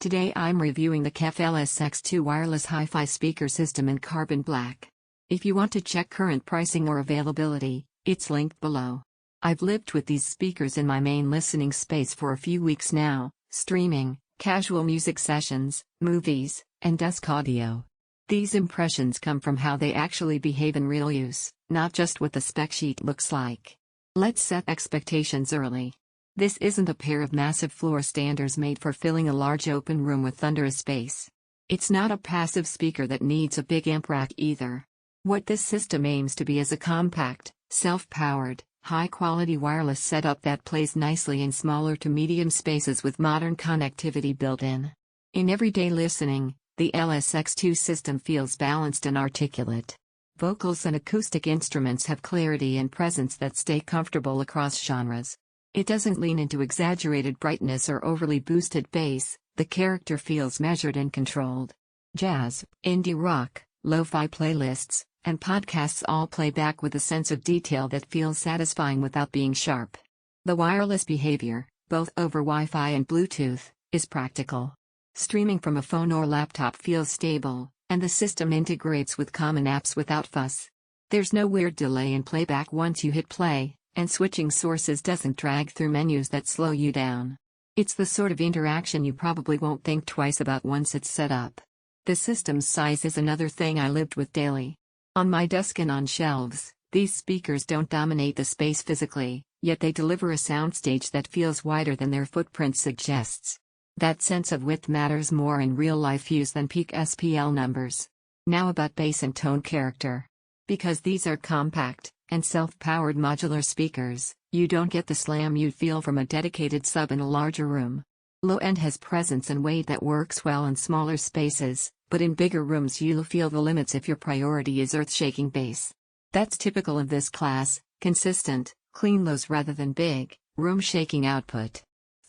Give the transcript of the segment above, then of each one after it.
Today I'm reviewing the KEF LSX II wireless hi-fi speaker system in carbon black. If you want to check current pricing or availability, it's linked below. I've lived with these speakers in my main listening space for a few weeks now, streaming, casual music sessions, movies, and desk audio. These impressions come from how they actually behave in real use, not just what the spec sheet looks like. Let's set expectations early. This isn't a pair of massive floor standers made for filling a large open room with thunderous space. It's not a passive speaker that needs a big amp rack either. What this system aims to be is a compact, self-powered, high-quality wireless setup that plays nicely in smaller to medium spaces with modern connectivity built in. In everyday listening, the LSX II system feels balanced and articulate. Vocals and acoustic instruments have clarity and presence that stay comfortable across genres. It doesn't lean into exaggerated brightness or overly boosted bass, the character feels measured and controlled. Jazz, indie rock, lo-fi playlists, and podcasts all play back with a sense of detail that feels satisfying without being sharp. The wireless behavior, both over Wi-Fi and Bluetooth, is practical. Streaming from a phone or laptop feels stable, and the system integrates with common apps without fuss. There's no weird delay in playback once you hit play, and switching sources doesn't drag through menus that slow you down. It's the sort of interaction you probably won't think twice about once it's set up. The system's size is another thing I lived with daily. On my desk and on shelves, these speakers don't dominate the space physically, yet they deliver a soundstage that feels wider than their footprint suggests. That sense of width matters more in real-life use than peak SPL numbers. Now about bass and tone character. Because these are compact and self-powered modular speakers, you don't get the slam you'd feel from a dedicated sub in a larger room. Low-end has presence and weight that works well in smaller spaces, but in bigger rooms you'll feel the limits if your priority is earth-shaking bass. That's typical of this class: consistent, clean lows rather than big, room-shaking output.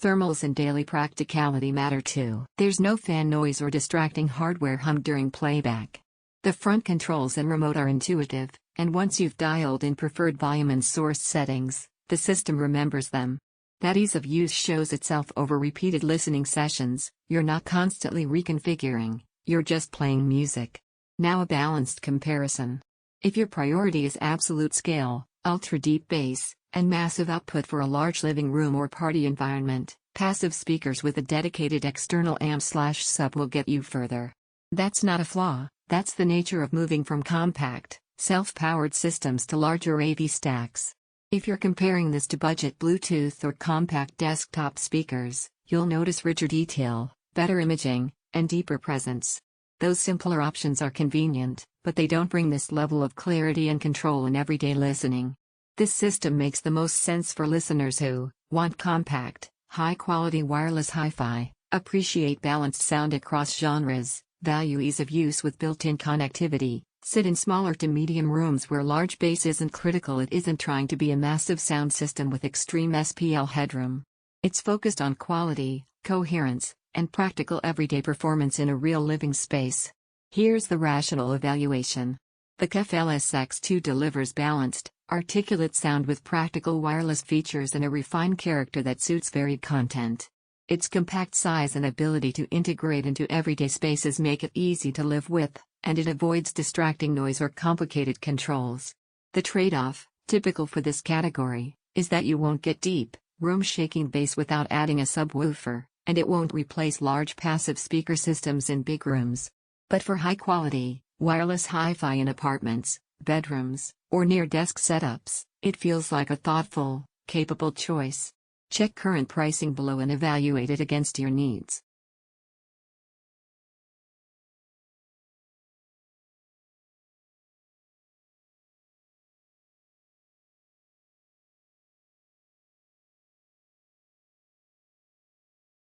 Thermals and daily practicality matter too. There's no fan noise or distracting hardware hum during playback. The front controls and remote are intuitive, and once you've dialed in preferred volume and source settings, the system remembers them. That ease of use shows itself over repeated listening sessions. You're not constantly reconfiguring, you're just playing music. Now a balanced comparison. If your priority is absolute scale, ultra-deep bass, and massive output for a large living room or party environment, passive speakers with a dedicated external amp/sub will get you further. That's not a flaw, that's the nature of moving from compact, self-powered systems to larger AV stacks. If you're comparing this to budget Bluetooth or compact desktop speakers, you'll notice richer detail, better imaging, and deeper presence. Those simpler options are convenient, but they don't bring this level of clarity and control in everyday listening. This system makes the most sense for listeners who want compact, high-quality wireless hi-fi, appreciate balanced sound across genres, value ease of use with built-in connectivity, sit in smaller to medium rooms where large bass isn't critical. It isn't trying to be a massive sound system with extreme SPL headroom. It's focused on quality, coherence, and practical everyday performance in a real living space. Here's the rational evaluation. The KEF LSX II delivers balanced, articulate sound with practical wireless features and a refined character that suits varied content. Its compact size and ability to integrate into everyday spaces make it easy to live with, and it avoids distracting noise or complicated controls. The trade-off, typical for this category, is that you won't get deep, room-shaking bass without adding a subwoofer, and it won't replace large passive speaker systems in big rooms. But for high-quality, wireless hi-fi in apartments, bedrooms, or near-desk setups, it feels like a thoughtful, capable choice. Check current pricing below and evaluate it against your needs.